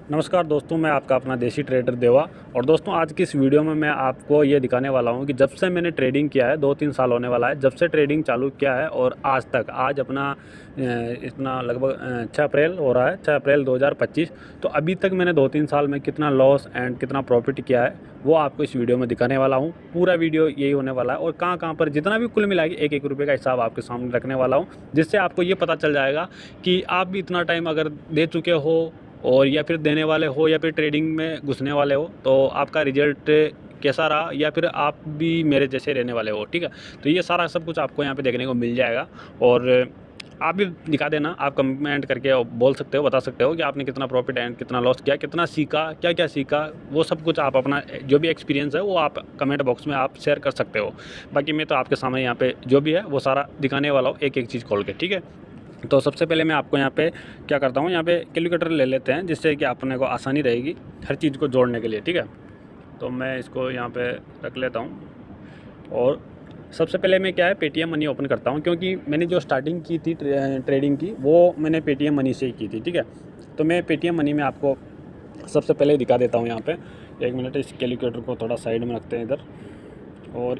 नमस्कार दोस्तों, मैं आपका अपना देसी ट्रेडर देवा। और दोस्तों, आज की इस वीडियो में मैं आपको ये दिखाने वाला हूँ कि जब से मैंने ट्रेडिंग किया है, 2-3 साल होने वाला है जब से ट्रेडिंग चालू किया है, और आज तक, आज अपना इतना लगभग 6 अप्रैल हो रहा है, 6 अप्रैल 2025। तो अभी तक मैंने 2-3 साल में कितना लॉस एंड कितना प्रॉफिट किया है वो आपको इस वीडियो में दिखाने वाला हूँ। पूरा वीडियो यही होने वाला है, और कहाँ कहाँ पर जितना भी कुल मिला के 1-1 रुपये का हिसाब आपके सामने रखने वाला हूँ, जिससे आपको ये पता चल जाएगा कि आप भी इतना टाइम अगर दे चुके हो, और या फिर देने वाले हो, या फिर ट्रेडिंग में घुसने वाले हो, तो आपका रिजल्ट कैसा रहा, या फिर आप भी मेरे जैसे रहने वाले हो। ठीक है, तो ये सारा सब कुछ आपको यहाँ पे देखने को मिल जाएगा। और आप भी दिखा देना, आप कमेंट करके बोल सकते हो, बता सकते हो कि आपने कितना प्रॉफिट एंड कितना लॉस किया, कितना सीखा, क्या क्या सीखा, वो सब कुछ आप अपना जो भी एक्सपीरियंस है वो आप कमेंट बॉक्स में आप शेयर कर सकते हो। बाकी मैं तो आपके सामने यहाँ पे जो भी है वो सारा दिखाने वाला हूँ, एक एक चीज़ खोल के। ठीक है, तो सबसे पहले मैं आपको यहाँ पे क्या करता हूँ, यहाँ पे कैलकुलेटर ले लेते हैं, जिससे कि अपने को आसानी रहेगी हर चीज़ को जोड़ने के लिए। ठीक है, तो मैं इसको यहाँ पे रख लेता हूँ। और सबसे पहले मैं क्या है, पेटीएम मनी ओपन करता हूँ, क्योंकि मैंने जो स्टार्टिंग की थी ट्रेडिंग की, वो मैंने पेटीएम मनी से ही की थी। ठीक है, तो मैं पेटीएम मनी में आपको सबसे पहले दिखा देता हूँ। यहाँ पर 1 मिनट, इस कैलकुलेटर को थोड़ा साइड में रखते हैं इधर। और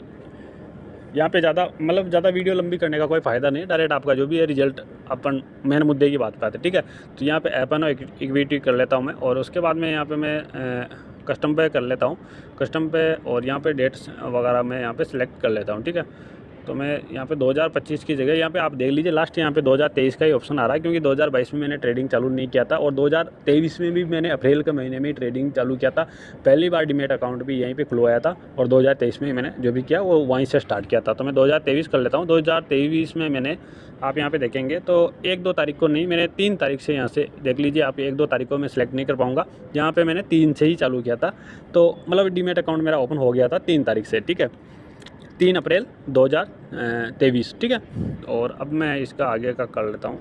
यहाँ पे ज़्यादा वीडियो लंबी करने का कोई फ़ायदा नहीं, डायरेक्ट आपका जो भी है रिजल्ट अपन मेन मुद्दे की बात पे आते हैं। ठीक है, तो यहाँ पे एपन और इक्विटी कर लेता हूँ मैं, और उसके बाद में यहाँ पे मैं कस्टम पे कर लेता हूँ, कस्टम पे। और यहाँ पे डेट्स वगैरह मैं यहाँ पे सिलेक्ट कर लेता हूँ। ठीक है, तो मैं यहाँ पे 2025 की जगह यहाँ पे आप देख लीजिए, लास्ट यहाँ पे 2023 का ही ऑप्शन आ रहा है, क्योंकि 2022 में मैंने ट्रेडिंग चालू नहीं किया था, और 2023 में भी मैंने अप्रैल के महीने में ही ट्रेडिंग चालू किया था। पहली बार डीमेट अकाउंट भी यहीं पे खुलवाया था, और 2023 में मैंने जो भी किया वो वहीं से स्टार्ट किया था। तो मैं 2023 कर लेता हूँ। 2023 में मैंने, आप यहाँ पे देखेंगे तो 1-2 तारीख को नहीं, मैंने 3 तारीख से, यहाँ से देख लीजिए आप, 1-2 तारीख को मैं सिलेक्ट नहीं कर पाऊँगा, यहाँ पे मैंने 3 से ही चालू किया था। तो मतलब डीमेट अकाउंट मेरा ओपन हो गया था 3 तारीख से। ठीक है, 3 अप्रैल 2023। ठीक है, और अब मैं इसका आगे का कर लेता हूँ,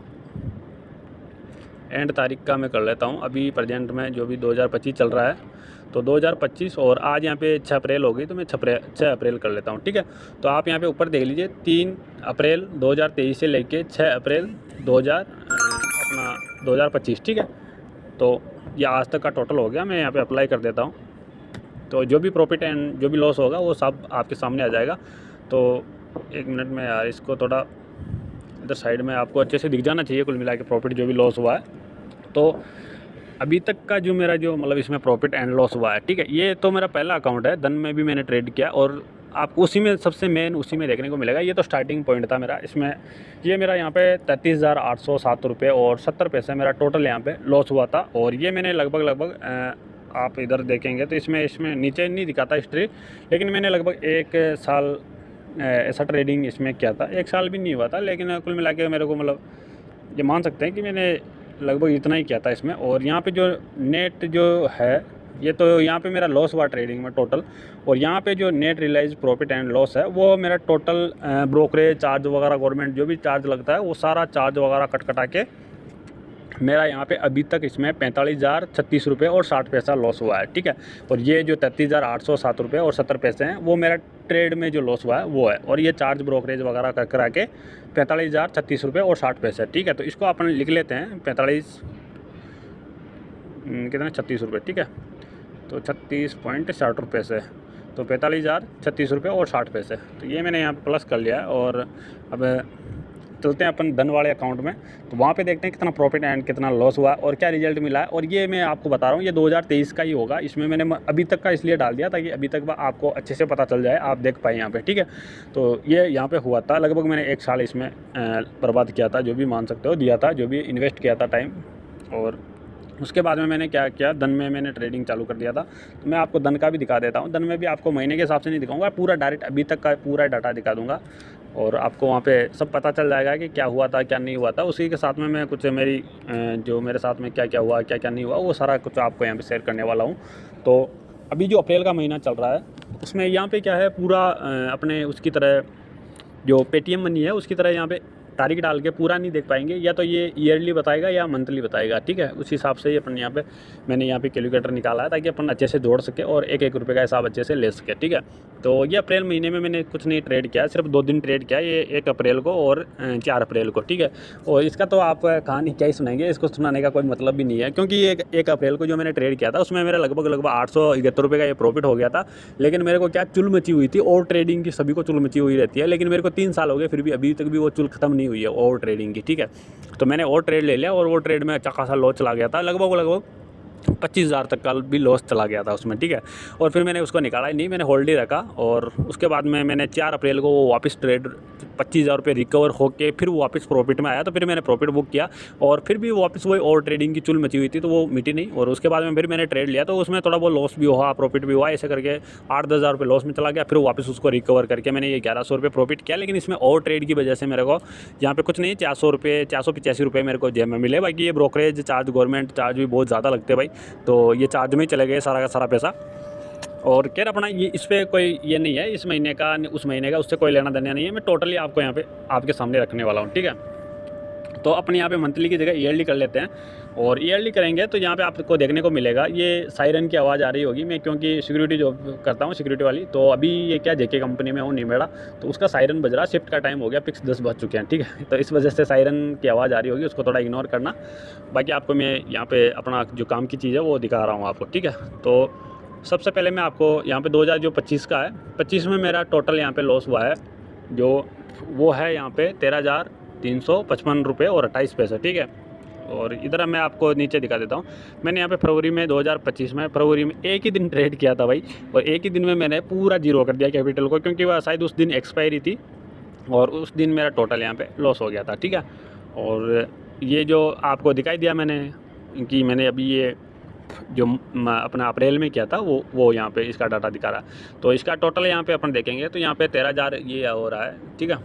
एंड तारीख का मैं कर लेता हूँ। अभी प्रेजेंट में जो भी 2025 चल रहा है, तो 2025, और आज यहाँ पे 6 अप्रैल हो गई, तो मैं 6 अप्रैल कर लेता हूँ। ठीक है, तो आप यहाँ पे ऊपर देख लीजिए, 3 अप्रैल 2023 से लेके 6 अप्रैल 2025। ठीक है, तो ये आज तक का टोटल हो गया। मैं यहाँ पे अप्लाई कर देता हूँ, तो जो भी प्रॉफिट एंड जो भी लॉस होगा वो सब आपके सामने आ जाएगा। तो 1 मिनट में यार, इसको थोड़ा इधर साइड में आपको अच्छे से दिख जाना चाहिए कुल मिला के प्रॉफिट जो भी लॉस हुआ है। तो अभी तक का जो मेरा जो मतलब इसमें प्रॉफिट एंड लॉस हुआ है, ठीक है, ये तो मेरा पहला अकाउंट है, धन में भी मैंने ट्रेड किया, और आपको उसी में सबसे मेन उसी में देखने को मिलेगा। ये तो स्टार्टिंग पॉइंट था मेरा इसमें। ये मेरा यहाँ पे 33,807 रुपये और 70 पैसे मेरा टोटल यहाँ पे लॉस हुआ था। और ये मैंने लगभग आप इधर देखेंगे तो इसमें नीचे नहीं दिखाता हिस्ट्री, लेकिन मैंने लगभग 1 साल ऐसा ट्रेडिंग इसमें किया था। 1 साल भी नहीं हुआ था, लेकिन कुल मिला के मेरे को मतलब ये मान सकते हैं कि मैंने लगभग इतना ही किया था इसमें। और यहाँ पे जो नेट जो है, ये तो यहाँ पे मेरा लॉस हुआ ट्रेडिंग में टोटल, और यहाँ पे जो net realise profit and loss है वो मेरा टोटल ब्रोकरेज चार्ज वगैरह, गवर्नमेंट जो भी चार्ज लगता है वो सारा चार्ज वगैरह कटा के मेरा यहाँ पे अभी तक इसमें 45,036 रुपये और 60 पैसा लॉस हुआ है। ठीक है, और ये जो 33,807 रुपये और 70 पैसे हैं वो मेरा ट्रेड में जो लॉस हुआ है वो है, और ये चार्ज ब्रोकरेज वगैरह करा के 45,036 रुपये और 60 पैसे। ठीक है, तो इसको अपन लिख लेते हैं 45 कितने 36 रुपये। ठीक है, तो 36.60 रुपये से, तो 45,036 रुपये और 60 पैसे। तो ये मैंने यहाँ प्लस कर लिया है। और अब चलते हैं अपन धन वाले अकाउंट में, तो वहाँ पे देखते हैं कितना प्रॉफिट एंड कितना लॉस हुआ और क्या रिजल्ट मिला है। और ये मैं आपको बता रहा हूँ, ये 2023 का ही होगा। इसमें मैंने अभी तक का इसलिए डाल दिया ताकि अभी तक आपको अच्छे से पता चल जाए, आप देख पाए यहाँ पे। ठीक है, तो ये यहाँ पे हुआ था, लगभग मैंने 1 साल इसमें बर्बाद किया था, जो भी मान सकते हो, दिया था, जो भी इन्वेस्ट किया था टाइम। और उसके बाद में मैंने क्या किया, धन में मैंने ट्रेडिंग चालू कर दिया था। तो मैं आपको धन का भी दिखा देता हूँ। धन में भी आपको महीने के हिसाब से नहीं दिखाऊंगा, पूरा डायरेक्ट अभी तक का पूरा डाटा दिखा दूंगा, और आपको वहाँ पे सब पता चल जाएगा कि क्या हुआ था क्या नहीं हुआ था। उसी के साथ में मैं कुछ मेरी जो मेरे साथ में क्या क्या हुआ क्या क्या नहीं हुआ वो सारा कुछ आपको यहाँ पे शेयर करने वाला हूँ। तो अभी जो अप्रैल का महीना चल रहा है उसमें यहाँ पे क्या है, पूरा अपने उसकी तरह जो पेटीएम मनी है उसकी तरह यहाँ पे तारीख डाल के पूरा नहीं देख पाएंगे, या तो ये ईयरली बताएगा या मंथली बताएगा, ठीक है। उस हिसाब से अपन यहाँ पे मैंने यहाँ पे कैलकुलेटर निकाला है ताकि अपन अच्छे से जोड़ सके और एक एक रुपये का हिसाब अच्छे से ले सके, ठीक है। तो ये अप्रैल महीने में मैंने कुछ नहीं ट्रेड किया, सिर्फ 2 दिन ट्रेड किया, ये 1 अप्रैल को और 4 अप्रैल को, ठीक है। और इसका तो आप कहानी क्या ही सुनाएंगे, इसको सुनाने का कोई मतलब भी नहीं है, क्योंकि ये 1 अप्रैल को जो मैंने ट्रेड किया था उसमें मेरा लगभग 871 रुपये का ये प्रॉफिट हो गया था। लेकिन मेरे को क्या चुल मची हुई थी, और ट्रेडिंग की सभी को चुल मची हुई रहती है, लेकिन मेरे को 3 साल हो गए फिर भी अभी तक भी वो चुल खत्म नहीं हुई है और ट्रेडिंग की, ठीक है। तो मैंने और ट्रेड ले लिया और वो ट्रेड में अच्छा खासा लॉस चला गया था, लगभग 25,000 तक का भी लॉस चला गया था उसमें, ठीक है। और फिर मैंने उसको निकाला ही नहीं, मैंने होल्ड ही रखा। और उसके बाद में मैंने 4 अप्रैल को वो वापस ट्रेड 25,000 रुपये रिकवर होके फिर वो वापस प्रॉफिट में आया, तो फिर मैंने प्रॉफिट बुक किया और फिर भी वापस वही और ट्रेडिंग की चुल मची हुई थी तो वो मिटी नहीं। और उसके बाद में फिर मैंने ट्रेड लिया तो उसमें थोड़ा बहुत लॉस भी हुआ, प्रॉफिट भी हुआ, ऐसे करके 8-10 हज़ार रुपये लॉस में चला गया। फिर वापस उसको रिकवर करके मैंने ये 1100 रुपये प्रॉफिट किया। लेकिन इसमें और ट्रेड की वजह से मेरे को यहाँ पे कुछ नहीं, 485 रुपये मेरे को जेब में मिले। बाकी ये ब्रोकरेज चार्ज, गवर्नमेंट चार्ज भी बहुत ज़्यादा लगते हैं भाई, तो ये चार्ज में चले गए सारा का सारा पैसा। और कह रहा अपना ये इस पर कोई ये नहीं है, इस महीने का उस महीने का उससे कोई लेना देना नहीं है। मैं टोटली आपको यहाँ पे आपके सामने रखने वाला हूँ, ठीक है। तो अपने यहाँ पे मंथली की जगह ईयरली कर लेते हैं। और ईयरली करेंगे तो यहाँ पे आपको देखने को मिलेगा ये सायरन की आवाज़ आ रही होगी। मैं क्योंकि सिक्योरिटी जॉब करता हूँ, सिक्योरिटी वाली, तो अभी ये क्या जेके कंपनी में हूँ निमेड़ा, तो उसका सायरन बज रहा, शिफ्ट का टाइम हो गया, फिक्स 10 बज चुके हैं, ठीक है। तो इस वजह से सायरन की आवाज़ आ रही होगी, उसको थोड़ा इग्नोर करना। बाकी आपको मैं यहाँ पे अपना जो काम की चीज़ है वो दिखा रहा हूँ आपको, ठीक है। तो सबसे पहले मैं आपको यहाँ पे 2025 का है, 25 में मेरा टोटल यहाँ पे लॉस हुआ है, जो वो है यहाँ पे 13,355 रुपये और 28 पैसे, ठीक है। और इधर मैं आपको नीचे दिखा देता हूँ। मैंने यहाँ पे फरवरी में 2025 में फरवरी में एक ही दिन ट्रेड किया था भाई, और एक ही दिन में मैंने पूरा जीरो कर दिया कैपिटल को, क्योंकि वह शायद उस दिन एक्सपायरी थी और उस दिन मेरा टोटल यहाँ पे लॉस हो गया था, ठीक है। और ये जो आपको दिखाई दिया मैंने कि मैंने अभी ये जो अपना अप्रैल में किया था वो यहाँ पे इसका डाटा दिखा रहा है। तो इसका टोटल यहाँ पे अपन देखेंगे तो यहाँ पे 13,000 ये हो रहा है, ठीक है।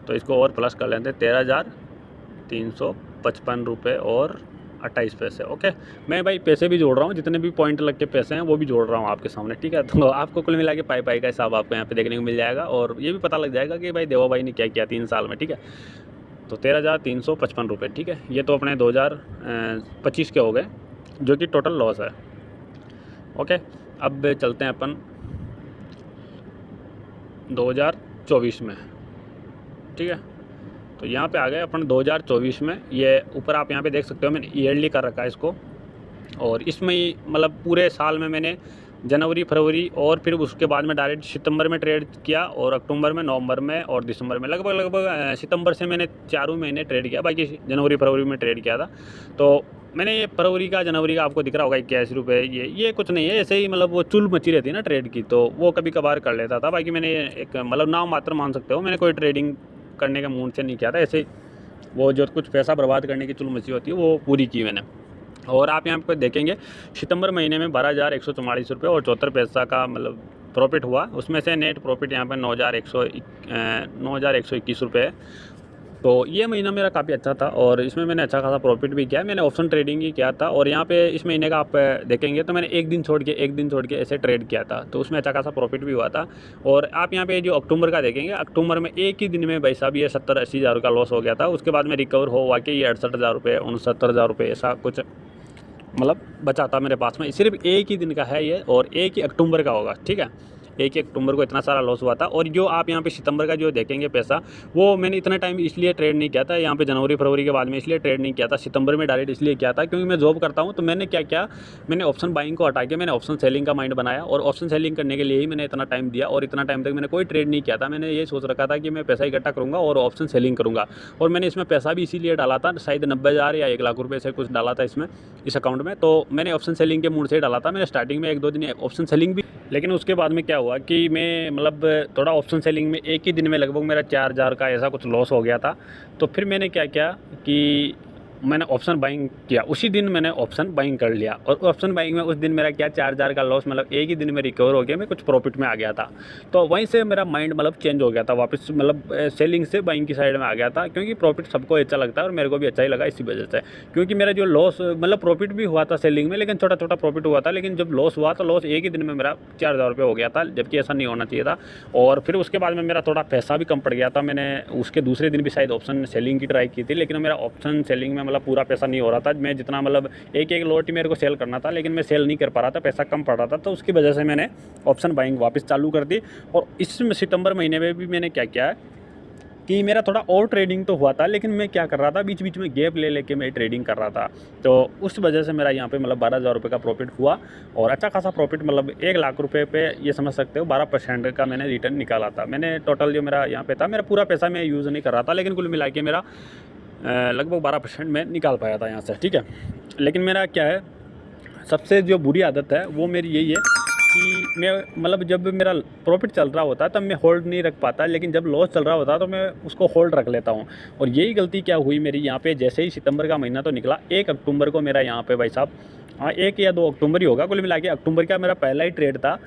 तो इसको और प्लस कर लेते हैं, 13,355 रुपये और 28 पैसे, ओके। मैं भाई पैसे भी जोड़ रहा हूँ, जितने भी पॉइंट लग के पैसे हैं वो भी जोड़ रहा हूँ आपके सामने, ठीक है। तो आपको कुल मिला के पाई का हिसाब आपको यहाँ पे देखने को मिल जाएगा, और ये भी पता लग जाएगा कि भाई देवा भाई ने क्या किया 3 साल में, ठीक है। तो 13,355 रुपये, ठीक है। ये तो अपने 2025 के हो गए, जो कि टोटल लॉस है, ओके। अब चलते हैं अपन 2024 में, ठीक है। तो यहाँ पे आ गए अपन 2024 में। ये ऊपर आप यहाँ पे देख सकते हो, मैंने ईयरली कर रखा है इसको, और इसमें ही मतलब पूरे साल में मैंने जनवरी, फरवरी और फिर उसके बाद में डायरेक्ट सितंबर में ट्रेड किया, और अक्टूबर में, नवंबर में और दिसंबर में, लगभग सितंबर से मैंने 4 महीने ट्रेड किया, बाकी जनवरी फरवरी में ट्रेड किया था। तो मैंने ये फरवरी का, जनवरी का आपको दिख रहा होगा 81 रुपये, ये कुछ नहीं है, ऐसे ही मतलब वो चुल मची रहती है ना ट्रेड की, तो वो कभी कभार कर लेता था। बाकी मैंने एक मतलब नाम मात्र मान सकते हो, मैंने कोई ट्रेडिंग करने का मूड से नहीं किया था, ऐसे वो जो कुछ पैसा बर्बाद करने की चुल मची होती है वो पूरी की मैंने। और आप यहाँ पर देखेंगे सितंबर महीने में 12,144 रुपये और 74 पैसा का मतलब प्रॉफिट हुआ। उसमें से नेट प्रॉफिट यहाँ पर 9,121 रुपये है। तो ये महीना मेरा काफ़ी अच्छा था और इसमें मैंने अच्छा खासा प्रॉफिट भी किया। मैंने ऑप्शन ट्रेडिंग ही किया था, और यहाँ पे इस महीने का आप देखेंगे तो मैंने एक दिन छोड़ के ऐसे ट्रेड किया था, तो उसमें अच्छा खासा प्रॉफिट भी हुआ था। और आप यहाँ पे जो अक्टूबर का देखेंगे, अक्टूबर में एक ही दिन में भाई साहब ये 70-80 हज़ार का लॉस हो गया था। उसके बाद में रिकवर हो के ये 68,000 रुपये, 69,000 रुपये ऐसा कुछ मतलब बचा था मेरे पास में। सिर्फ एक ही दिन का है ये, और एक ही अक्टूबर का होगा, ठीक है। एक अक्टूबर को इतना सारा लॉस हुआ था। और जो आप यहाँ पे सितंबर का जो देखेंगे पैसा, वो मैंने इतना टाइम इसलिए ट्रेड नहीं किया था यहाँ पे जनवरी फरवरी के बाद में, इसलिए ट्रेड नहीं किया था। सितंबर में डायरेक्ट इसलिए किया था क्योंकि मैं जॉब करता हूँ। तो मैंने क्या किया, मैंने ऑप्शन बाइंग को हटा के मैंने ऑप्शन सेलिंग का माइंड बनाया, और ऑप्शन सेलिंग करने के लिए ही मैंने इतना टाइम दिया। और इतना टाइम तक मैंने कोई ट्रेड नहीं किया था। मैंने ये सोच रखा था कि मैं पैसा इकट्ठा करूँगा और ऑप्शन सेलिंग करूँगा। और मैंने इसमें पैसा भी इसीलिए डाला था, शायद 90,000 या 1 लाख रुपये से कुछ डाला था इसमें, इस अकाउंट में। तो मैंने ऑप्शन सेलिंग के मूड से डाला था। मैंने स्टार्टिंग में 1-2 दिन ऑप्शन सेलिंग भी, लेकिन उसके बाद में क्या हुआ कि मैं मतलब थोड़ा ऑप्शन सेलिंग में एक ही दिन में लगभग मेरा 4,000 का ऐसा कुछ लॉस हो गया था। तो फिर मैंने क्या किया कि मैंने ऑप्शन बाइंग किया, उसी दिन मैंने ऑप्शन बाइंग कर लिया। और ऑप्शन बाइंग में उस दिन मेरा क्या 4000 का लॉस मतलब एक ही दिन में रिकवर हो गया, मैं कुछ प्रॉफिट में आ गया था। तो वहीं से मेरा माइंड मतलब चेंज हो गया था, वापस मतलब सेलिंग से बाइंग की साइड में आ गया था, क्योंकि प्रॉफिट सबको अच्छा लगता है और मेरे को भी अच्छा ही लगा इसी वजह से। क्योंकि मेरा जो लॉस मतलब प्रॉफिट भी हुआ था सेलिंग में, लेकिन छोटा छोटा प्रॉफिट हुआ था, लेकिन जब लॉस हुआ तो लॉस एक ही दिन में मेरा 4000 रुपये हो गया था, जबकि ऐसा नहीं होना चाहिए था। और फिर उसके बाद में मेरा थोड़ा पैसा भी कम पड़ गया था। मैंने उसके दूसरे दिन भी शायद ऑप्शन सेलिंग की ट्राई की थी, लेकिन मेरा ऑप्शन सेलिंग में मतलब पूरा पैसा नहीं हो रहा था। मैं जितना मतलब एक एक लॉट ही मेरे को सेल करना था, लेकिन मैं सेल नहीं कर पा रहा था, पैसा कम पड़ रहा था। तो उसकी वजह से मैंने ऑप्शन बाइंग वापस चालू कर दी। और इस सितंबर महीने में भी मैंने क्या किया है कि मेरा थोड़ा और ट्रेडिंग तो हुआ था, लेकिन मैं क्या कर रहा था, बीच बीच में गैप ले लेके मैं ट्रेडिंग कर रहा था। तो उस वजह से मेरा यहाँ पे मतलब 12000 रुपये का प्रॉफिट हुआ। और अच्छा खासा प्रॉफिट, मतलब 1 लाख रुपये पे ये समझ सकते हो 12% का मैंने रिटर्न निकाला था। मैंने टोटल जो मेरा यहाँ पे था, मेरा पूरा पैसा मैं यूज़ नहीं कर रहा था, लेकिन कुल मिला के मेरा लगभग 12% में निकाल पाया था यहाँ से, ठीक है। लेकिन मेरा क्या है, सबसे जो बुरी आदत है वो मेरी यही है कि मैं मतलब जब मेरा प्रॉफिट चल रहा होता है तब मैं होल्ड नहीं रख पाता, लेकिन जब लॉस चल रहा होता है तो मैं उसको होल्ड रख लेता हूँ। और यही गलती क्या हुई मेरी यहाँ पे, जैसे ही सितंबर का महीना तो निकला, 1 अक्टूबर को मेरा यहाँ पे भाई साहब, हाँ 1 या 2 अक्टूबर ही होगा, कुल मिला के अक्टूबर का मेरा पहला ही ट्रेड था।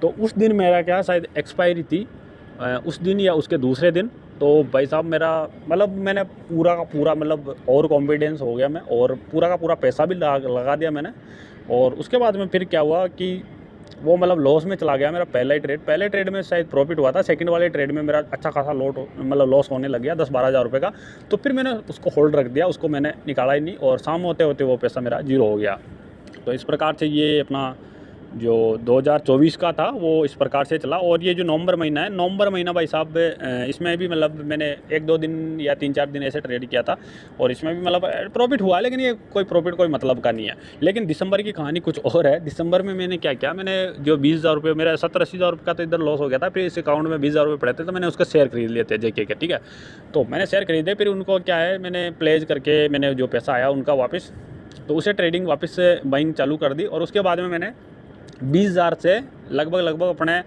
तो उस दिन मेरा क्या शायद एक्सपायरी थी उस दिन या उसके दूसरे दिन। तो भाई साहब मेरा मतलब मैंने पूरा का पूरा मतलब और कॉन्फिडेंस हो गया मैं, और पूरा का पूरा पैसा भी लगा दिया मैंने। और उसके बाद में फिर क्या हुआ कि वो मतलब लॉस में चला गया मेरा पहले ट्रेड में शायद प्रॉफिट हुआ था, सेकंड वाले ट्रेड में मेरा अच्छा खासा मतलब लॉस होने लग गया 10-12 हज़ार रुपये का। तो फिर मैंने उसको होल्ड रख दिया, उसको मैंने निकाला ही नहीं, और शाम होते होते वो पैसा मेरा जीरो हो गया। तो इस प्रकार से ये अपना जो 2024 का था वो इस प्रकार से चला। और ये जो नवंबर महीना है, नवंबर महीना भाई साहब इसमें भी मतलब मैंने 1-2 दिन या 3-4 दिन ऐसे ट्रेड किया था, और इसमें भी मतलब प्रॉफिट हुआ, लेकिन ये कोई प्रॉफिट कोई मतलब का नहीं है। लेकिन दिसंबर की कहानी कुछ और है। दिसंबर में मैंने क्या किया, मैंने जो 20,000 रुपये, मेरा 70-80 हज़ार रुपये का तो इधर लॉस हो गया था, फिर इस अकाउंट में 20,000 रुपये पड़े थे, तो मैंने उसका शेयर खरीद लिए थे जेके के, ठीक है। तो मैंने शेयर खरीदे, फिर उनको क्या है मैंने प्लेज करके मैंने जो पैसा आया उनका वापस, तो उसे ट्रेडिंग वापस से बाइंग चालू कर दी। और उसके बाद में मैंने 20,000 से लगभग अपने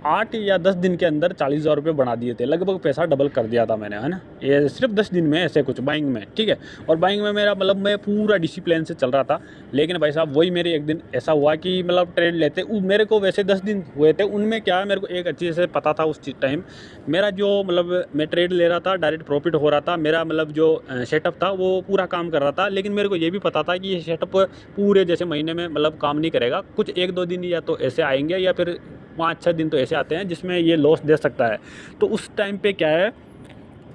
8 या 10 दिन के अंदर 40,000 रुपये बढ़ा दिए थे, लगभग पैसा डबल कर दिया था मैंने, है ना। ये सिर्फ 10 दिन में ऐसे कुछ बाइंग में, ठीक है। और बाइंग में मेरा मतलब मैं पूरा डिसिप्लिन से चल रहा था। लेकिन भाई साहब वही मेरे एक दिन ऐसा हुआ कि मतलब ट्रेड लेते मेरे को वैसे 10 दिन हुए थे, उनमें क्या है मेरे को एक अच्छे से पता था उस टाइम मेरा जो मतलब मैं ट्रेड ले रहा था, डायरेक्ट प्रॉफिट हो रहा था, मेरा मतलब जो सेटअप था वो पूरा काम कर रहा था। लेकिन मेरे को ये भी पता था कि ये सेटअप पूरे जैसे महीने में मतलब काम नहीं करेगा, कुछ 1-2 दिन या तो ऐसे आएंगे या फिर 5-6 दिन तो ऐसे आते हैं जिसमें ये लॉस दे सकता है। तो उस टाइम पे क्या है,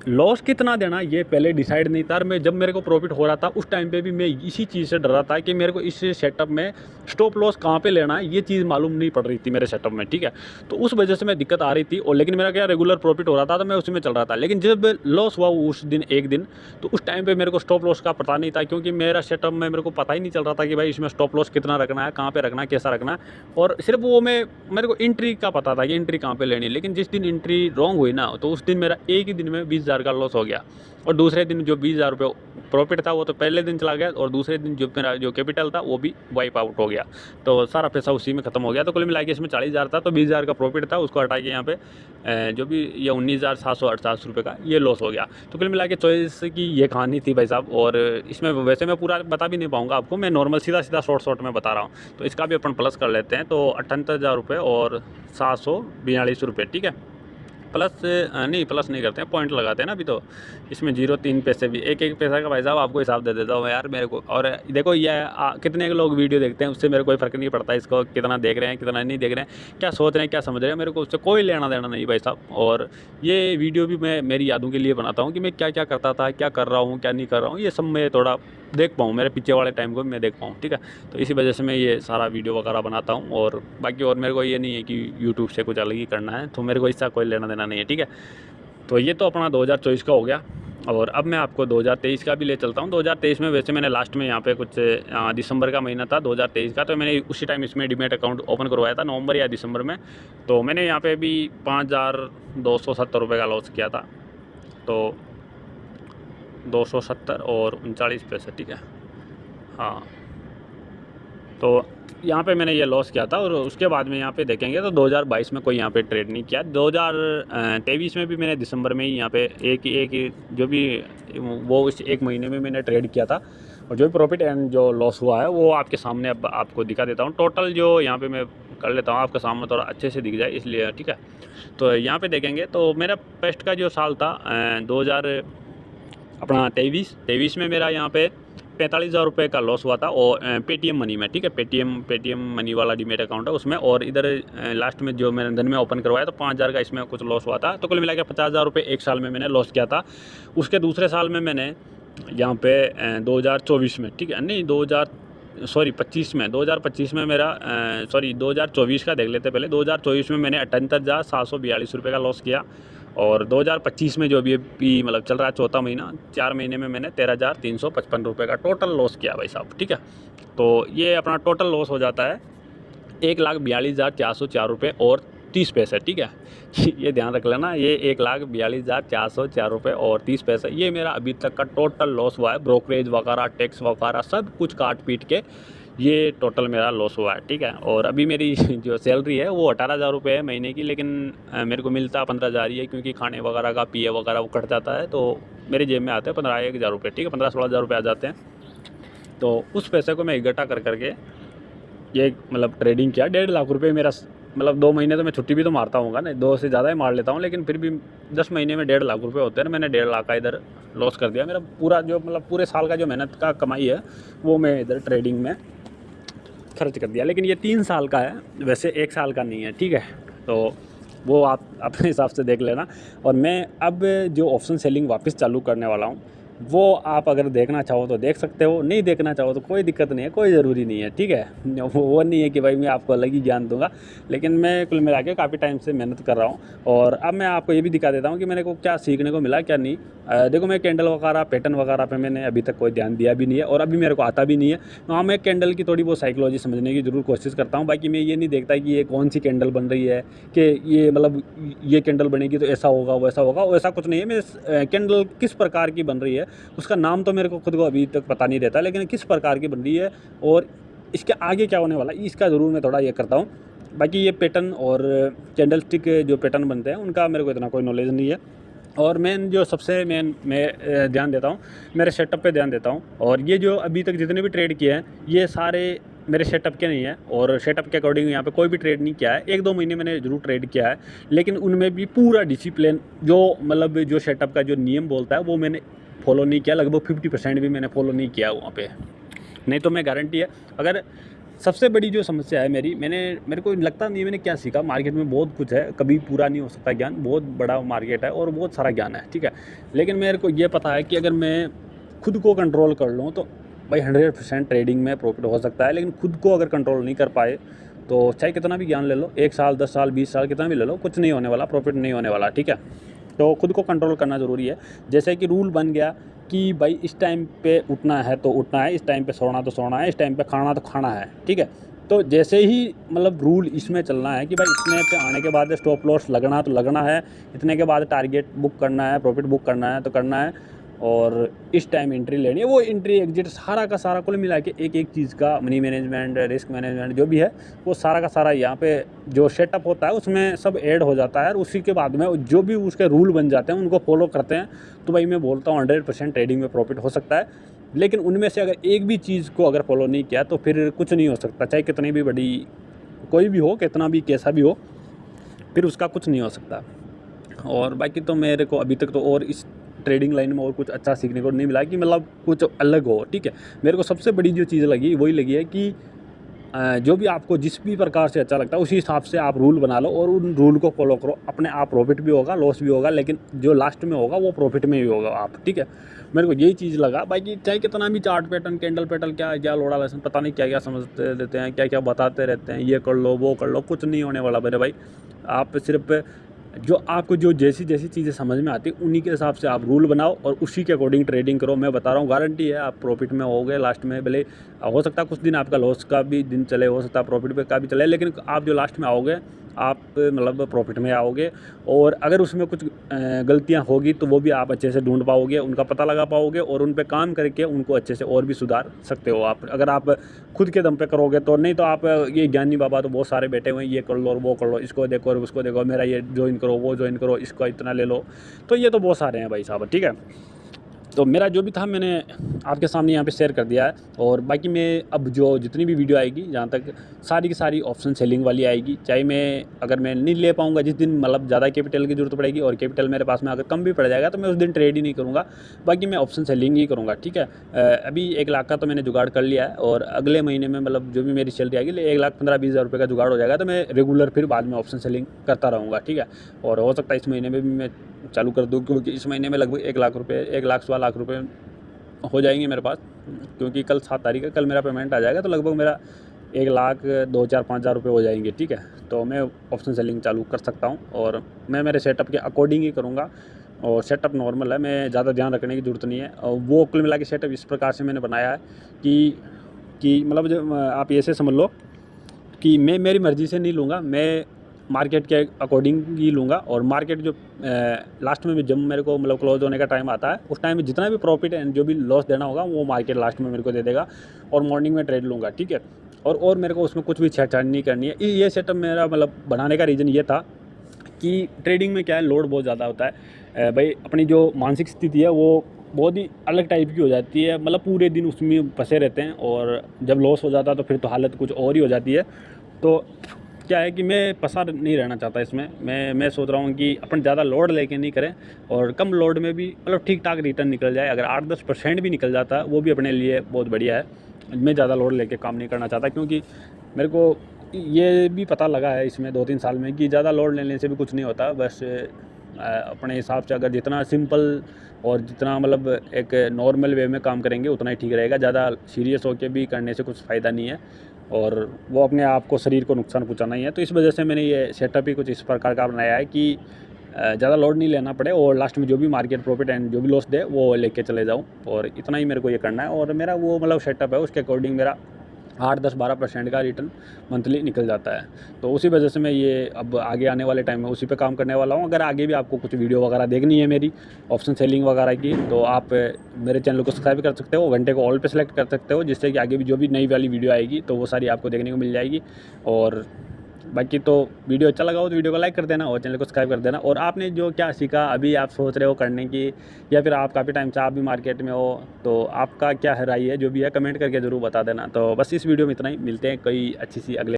लॉस कितना देना ये पहले डिसाइड नहीं था। और मैं जब मेरे को प्रॉफिट हो रहा था उस टाइम पे भी मैं इसी चीज़ से डर रहा था कि मेरे को इस सेटअप में स्टॉप लॉस कहाँ पे लेना है, ये चीज़ मालूम नहीं पड़ रही थी मेरे सेटअप में, ठीक है। तो उस वजह से मैं दिक्कत आ रही थी। और लेकिन मेरा क्या रेगुलर प्रॉफिट हो रहा था तो मैं उसी में चल रहा था। लेकिन जब लॉस हुआ उस दिन एक दिन, तो उस टाइम पर मेरे को स्टॉप लॉस का पता नहीं था, क्योंकि मेरा सेटअप में मेरे को पता ही नहीं चल रहा था कि भाई इसमें स्टॉप लॉस कितना रखना है, कहाँ पर रखना है, कैसा रखना है। और सिर्फ वो मेरे को एंट्री का पता था कि एंट्री कहाँ पर लेनी है। लेकिन जिस दिन एंट्री रॉन्ग हुई ना, तो उस दिन मेरा एक ही दिन में 20,000 का लॉस हो गया। और दूसरे दिन जो 20,000 रुपये प्रॉफिट था वो तो पहले दिन चला गया, और दूसरे दिन जो मेरा जो कैपिटल था वो भी वाइप आउट हो गया। तो सारा पैसा उसी में ख़त्म हो गया। तो कुल मिला के इसमें 40,000 था, तो 20,000 का प्रॉफिट था, उसको हटा के यहाँ पे जो भी ये 19,788 रुपये का ये लॉस हो गया। तो कुल मिला के चॉइस की ये कहानी थी भाई साहब। और इसमें वैसे मैं पूरा बता भी नहीं पाऊँगा आपको, मैं नॉर्मल सीधा शॉर्ट में बता रहा हूँ। तो इसका भी अपन प्लस कर लेते हैं। तो 78,000 रुपये और 742 रुपये, ठीक है। प्लस नहीं करते हैं, पॉइंट लगाते हैं ना अभी। तो इसमें 0.3 पैसे भी, एक पैसा का भाई साहब आपको हिसाब दे देता हूँ यार मेरे को। और देखो ये कितने लोग वीडियो देखते हैं उससे मेरे को कोई फ़र्क नहीं पड़ता, इसको कितना देख रहे हैं कितना नहीं देख रहे हैं, क्या सोच रहे हैं क्या समझ रहे हैं, मेरे को उससे कोई लेना देना नहीं भाई साहब। और ये वीडियो भी मैं मेरी यादों के लिए बनाता हूँ कि मैं क्या क्या करता था, क्या कर रहा हूँ, क्या नहीं कर रहा हूँ, ये सब मैं थोड़ा देख पाऊँ, मेरे पीछे वाले टाइम को भी मैं देख पाऊँ, ठीक है। तो इसी वजह से मैं ये सारा वीडियो वगैरह बनाता हूँ। और बाकी और मेरे को ये नहीं है कि यूट्यूब से कुछ अलग ही करना है, तो मेरे को इसका कोई लेना देना नहीं है, ठीक है। तो ये तो अपना 2024 का हो गया। और अब मैं आपको 2023 का भी ले चलता हूँ। 2023 में वैसे मैंने लास्ट में यहाँ पे कुछ दिसंबर का महीना था 2023 का, तो मैंने उसी टाइम इसमें डीमैट अकाउंट ओपन करवाया था नवंबर या दिसंबर में। तो मैंने यहाँ पे भी 5,270 रुपये का लॉस किया था। तो 270 और 39 पैसे, ठीक है। हाँ, तो यहाँ पे मैंने ये लॉस किया था और उसके बाद में यहाँ पे देखेंगे तो 2022 में कोई यहाँ पे ट्रेड नहीं किया। 2023 में भी मैंने दिसंबर में ही यहाँ पे एक जो भी वो उस एक महीने में मैंने ट्रेड किया था, और जो भी प्रॉफिट एंड जो लॉस हुआ है वो आपके सामने अब आपको दिखा देता हूँ। टोटल जो यहाँ पे मैं कर लेता हूँ आपके सामने थोड़ा अच्छे से दिख जाए इसलिए, ठीक है। तो यहाँ पे देखेंगे तो मेरा पेस्ट का जो साल था 2023 में मेरा यहाँ पे 45,000 रुपये का लॉस हुआ था, और पेटीएम मनी में, ठीक है। पेटीएम मनी वाला डीमेट अकाउंट है उसमें, और इधर लास्ट में जो मैंने धन में ओपन करवाया तो 5,000 का इसमें कुछ लॉस हुआ था। तो कुल मिलाकर 50,000 रुपये एक साल में मैंने लॉस किया था। उसके दूसरे साल में मैंने यहाँ पे 2024 में, ठीक है, नहीं 2025 में मेरा 2024 का देख लेते पहले। 2024 में मैंने 78,742 रुपये का लॉस किया, और 2025 में जो अभी मतलब चल रहा है चौथा महीना, 4 महीने में मैंने 13,355 रुपये का टोटल लॉस किया भाई साहब, ठीक है। तो ये अपना टोटल लॉस हो जाता है 1,42,404 रुपये और 30 पैसे, ठीक है। ये ध्यान रख लेना, ये 1,42,404 रुपये और 30 पैसे ये मेरा अभी तक का टोटल लॉस हुआ है। ब्रोकरेज वगैरह, टैक्स वगैरह सब कुछ काट पीट के ये टोटल मेरा लॉस हुआ है, ठीक है। और अभी मेरी जो सैलरी है वो 18,000 रुपये है महीने की, लेकिन मेरे को मिलता 15,000 ही है, क्योंकि खाने वगैरह का पीए वगैरह वो कट जाता है, तो मेरे जेब में आते हैं 15,000 रुपये, ठीक है, 15-16,000 रुपये आ जाते हैं। तो उस पैसे को मैं इकट्ठा कर करके ये मतलब ट्रेडिंग किया। 1.5 लाख रुपये मेरा, मतलब 2 महीने तो मैं छुट्टी भी तो मारता हूँ ना, 2 से ज़्यादा ही मार लेता हूँ, लेकिन फिर भी 10 महीने में 1.5 लाख रुपये होते हैं। मैंने 1.5 लाख का इधर लॉस कर दिया। मेरा पूरा जो मतलब पूरे साल का जो मेहनत का कमाई है वो मैं इधर ट्रेडिंग में खर्च कर दिया। लेकिन ये 3 साल का है, वैसे 1 साल का नहीं है, ठीक है। तो वो आप अपने हिसाब से देख लेना। और मैं अब जो ऑप्शन सेलिंग वापस चालू करने वाला हूँ वो आप अगर देखना चाहो तो देख सकते हो, नहीं देखना चाहो तो कोई दिक्कत नहीं है, कोई ज़रूरी नहीं है, ठीक है। वो नहीं है कि भाई मैं आपको अलग ही ज्ञान दूंगा, लेकिन मैं कुल मिला के काफ़ी टाइम से मेहनत कर रहा हूँ। और अब मैं आपको ये भी दिखा देता हूँ कि मैंने को क्या सीखने को मिला क्या नहीं। देखो, मैं कैंडल वगैरह, पैटर्न वगैरह पे मैंने अभी तक कोई ध्यान दिया भी नहीं है, और अभी मेरे को आता भी नहीं है। हाँ, मैं कैंडल की थोड़ी बहुत साइकोलॉजी समझने की ज़रूर कोशिश करता हूँ। बाकी मैं ये नहीं देखता कि ये कौन सी कैंडल बन रही है, कि ये मतलब ये कैंडल बनेगी तो ऐसा होगा वैसा होगा, वैसा कुछ नहीं है। मैं कैंडल किस प्रकार की बन रही है उसका नाम तो मेरे को खुद को अभी तक पता नहीं रहता, लेकिन किस प्रकार की बन रही है और इसके आगे क्या होने वाला है इसका ज़रूर मैं थोड़ा ये करता हूँ। बाकी ये पैटर्न और कैंडल स्टिक जो पैटर्न बनते हैं उनका मेरे को इतना कोई नॉलेज नहीं है। और मैं जो सबसे मैं ध्यान देता हूँ, मेरे सेटअप पे ध्यान देता हूँ। और ये जो अभी तक जितने भी ट्रेड किए हैं ये सारे मेरे सेटअप के नहीं है, और सेटअप के अकॉर्डिंग यहाँ पे कोई भी ट्रेड नहीं किया है। 1-2 महीने मैंने ज़रूर ट्रेड किया है, लेकिन उनमें भी पूरा डिसिप्लिन जो मतलब जो सेटअप का जो नियम बोलता है वो मैंने फॉलो नहीं किया। लगभग 50% भी मैंने फॉलो नहीं किया वहाँ पे। नहीं तो मैं गारंटी है, अगर सबसे बड़ी जो समस्या है मेरे को लगता नहीं है मैंने क्या सीखा। मार्केट में बहुत कुछ है, कभी पूरा नहीं हो सकता ज्ञान, बहुत बड़ा मार्केट है और बहुत सारा ज्ञान है, ठीक है। लेकिन मेरे को ये पता है कि अगर मैं खुद को कंट्रोल कर लूँ तो भाई 100% ट्रेडिंग में प्रॉफिट हो सकता है। लेकिन खुद को अगर कंट्रोल नहीं कर पाए तो चाहे कितना भी ज्ञान ले लो, 1 साल 10 साल 20 साल कितना भी ले लो, कुछ नहीं होने वाला, प्रॉफिट नहीं होने वाला, ठीक है। तो खुद को कंट्रोल करना ज़रूरी है। जैसे कि रूल बन गया कि भाई इस टाइम पे उठना है तो उठना है, इस टाइम पे सोना तो सोना है, इस टाइम पे खाना तो खाना है, ठीक है। तो जैसे ही मतलब रूल इसमें चलना है कि भाई इतने पे आने के बाद स्टॉप लॉस लगना तो लगना है, इतने के बाद टारगेट बुक करना है, प्रॉफिट बुक करना है तो करना है, और इस टाइम एंट्री लेनी है। वो एंट्री एग्जिट सारा का सारा कुल मिला के एक चीज़ का मनी मैनेजमेंट, रिस्क मैनेजमेंट जो भी है वो सारा का सारा यहाँ पे जो सेटअप होता है उसमें सब ऐड हो जाता है। और उसी के बाद में जो भी उसके रूल बन जाते हैं उनको फॉलो करते हैं तो भाई मैं बोलता हूँ 100% ट्रेडिंग में प्रॉफिट हो सकता है। लेकिन उनमें से अगर एक भी चीज़ को अगर फॉलो नहीं किया तो फिर कुछ नहीं हो सकता, चाहे कितनी भी बड़ी कोई भी हो, कितना भी कैसा भी हो, फिर उसका कुछ नहीं हो सकता। और बाकी तो मेरे को अभी तक तो और इस ट्रेडिंग लाइन में और कुछ अच्छा सीखने को नहीं मिला कि मतलब कुछ अलग हो, ठीक है। मेरे को सबसे बड़ी जो चीज़ लगी वही लगी है कि जो भी आपको जिस भी प्रकार से अच्छा लगता है उसी हिसाब से आप रूल बना लो और उन रूल को फॉलो करो। अपने आप प्रॉफिट भी होगा, लॉस भी होगा, लेकिन जो लास्ट में होगा वो प्रॉफिट में ही होगा आप, ठीक है। मेरे को यही चीज़ लगा। बाकी चाहे कितना भी चार्ट पैटर्न, कैंडल पैटर्न, क्या लोड़ा लेसन पता नहीं क्या क्या समझते रहते हैं, क्या क्या बताते रहते हैं, ये कर लो वो कर लो, कुछ नहीं होने वाला मेरे भाई। आप सिर्फ जो आपको जो जैसी चीज़ें समझ में आती उन्हीं के हिसाब से आप रूल बनाओ और उसी के अकॉर्डिंग ट्रेडिंग करो। मैं बता रहा हूँ, गारंटी है आप प्रॉफिट में होगे लास्ट में। भले हो सकता है कुछ दिन आपका लॉस का भी दिन चले, हो सकता है प्रॉफिट पे का भी चले, लेकिन आप जो लास्ट में आओगे आप मतलब प्रॉफिट में आओगे। और अगर उसमें कुछ गलतियां होगी तो वो भी आप अच्छे से ढूंढ पाओगे, उनका पता लगा पाओगे और उन पे काम करके उनको अच्छे से और भी सुधार सकते हो आप, अगर आप खुद के दम पे करोगे तो। नहीं तो आप ये ज्ञानी बाबा तो बहुत सारे बैठे हुए हैं, ये कर लो और वो कर लो, इसको देखो और उसको देखो, मेरा ये ज्वाइन करो, वो ज्वाइन करो, इसका इतना ले लो, तो ये तो बहुत सारे हैं भाई साहब, ठीक है। तो मेरा जो भी था मैंने आपके सामने यहाँ पे शेयर कर दिया है। और बाकी मैं अब जो जितनी भी वीडियो आएगी जहाँ तक सारी की सारी ऑप्शन सेलिंग वाली आएगी, चाहे मैं अगर मैं नहीं ले पाऊँगा जिस दिन, मतलब ज़्यादा कैपिटल की ज़रूरत पड़ेगी और कैपिटल मेरे पास में अगर कम भी पड़ जाएगा तो मैं उस दिन ट्रेड ही नहीं करूँगा, बाकी मैं ऑप्शन सेलिंग ही करूँगा, ठीक है। अभी 1 लाख का तो मैंने जुगाड़ कर लिया है और अगले महीने में मतलब जो भी मेरी सैलरी आएगी 1,15,20 हज़ार रुपये का जुगाड़ हो जाएगा तो मैं रेगुलर फिर बाद में ऑप्शन सेलिंग करता रहूँगा, ठीक है। और हो सकता है इस महीने में भी मैं चालू कर दूँ, क्योंकि इस महीने में लगभग 1 लाख रुपये, 1 लाख सवा लाख रुपये हो जाएंगे मेरे पास, क्योंकि कल 7 तारीख है, कल मेरा पेमेंट आ जाएगा तो लगभग मेरा 1 लाख 2, 4, 5 हज़ार रुपये हो जाएंगे, ठीक है। तो मैं ऑप्शन सेलिंग चालू कर सकता हूँ और मैं मेरे सेटअप के अकॉर्डिंग ही करूँगा। और सेटअप नॉर्मल है, मैं ज़्यादा ध्यान रखने की ज़रूरत नहीं है। और वो कुल मिला के सेटअप इस प्रकार से मैंने बनाया है कि मतलब जो आप ऐसे समझ लो कि मैं मेरी मर्ज़ी से नहीं लूँगा, मैं मार्केट के अकॉर्डिंग ही लूँगा। और मार्केट जो लास्ट में जब मेरे को मतलब क्लोज होने का टाइम आता है उस टाइम में जितना भी प्रॉफिट एंड जो भी लॉस देना होगा वो मार्केट लास्ट में मेरे को दे देगा और मॉर्निंग में ट्रेड लूँगा, ठीक है। और मेरे को उसमें कुछ भी छेड़छाड़ नहीं करनी है। ये सेटअप मेरा मतलब बनाने का रीज़न ये था कि ट्रेडिंग में क्या है, लोड बहुत ज़्यादा होता है भाई, अपनी जो मानसिक स्थिति है वो बहुत ही अलग टाइप की हो जाती है, मतलब पूरे दिन उसमें फंसे रहते हैं और जब लॉस हो जाता है तो फिर तो हालत कुछ और ही हो जाती है। तो क्या है कि मैं फंसा नहीं रहना चाहता इसमें, मैं सोच रहा हूँ कि अपन ज़्यादा लोड लेके नहीं करें और कम लोड में भी मतलब ठीक ठाक रिटर्न निकल जाए। अगर 8-10% भी निकल जाता है वो भी अपने लिए बहुत बढ़िया है। मैं ज़्यादा लोड लेके काम नहीं करना चाहता, क्योंकि मेरे को ये भी पता लगा है इसमें 2-3 साल में कि ज़्यादा लोड लेने से भी कुछ नहीं होता। बस अपने हिसाब से अगर जितना सिंपल और जितना मतलब एक नॉर्मल वे में काम करेंगे उतना ही ठीक रहेगा। ज़्यादा सीरियस होकर भी करने से कुछ फ़ायदा नहीं है और वो अपने आप को, शरीर को नुकसान पहुंचाना ही है। तो इस वजह से मैंने ये सेटअप ही कुछ इस प्रकार का बनाया है कि ज़्यादा लोड नहीं लेना पड़े और लास्ट में जो भी मार्केट प्रॉफिट एंड जो भी लॉस दे वो लेके चले जाऊँ। और इतना ही मेरे को ये करना है और मेरा वो मतलब सेटअप है उसके अकॉर्डिंग मेरा 8-10-12% का रिटर्न मंथली निकल जाता है। तो उसी वजह से मैं ये अब आगे आने वाले टाइम में उसी पे काम करने वाला हूँ। अगर आगे भी आपको कुछ वीडियो वगैरह देखनी है मेरी ऑप्शन सेलिंग वगैरह की तो आप मेरे चैनल को सब्सक्राइब कर सकते हो, घंटे को ऑल पे सेलेक्ट कर सकते हो, जिससे कि आगे भी जो भी नई वाली वीडियो आएगी तो वो सारी आपको देखने को मिल जाएगी। और बाकी तो वीडियो अच्छा लगा हो तो वीडियो को लाइक कर देना और चैनल को सब्सक्राइब कर देना। और आपने जो क्या सीखा, अभी आप सोच रहे हो करने की या फिर आप काफ़ी टाइम से आप भी मार्केट में हो, तो आपका क्या राय है, जो भी है कमेंट करके ज़रूर बता देना। तो बस इस वीडियो में इतना ही, मिलते हैं कोई अच्छी सी अगले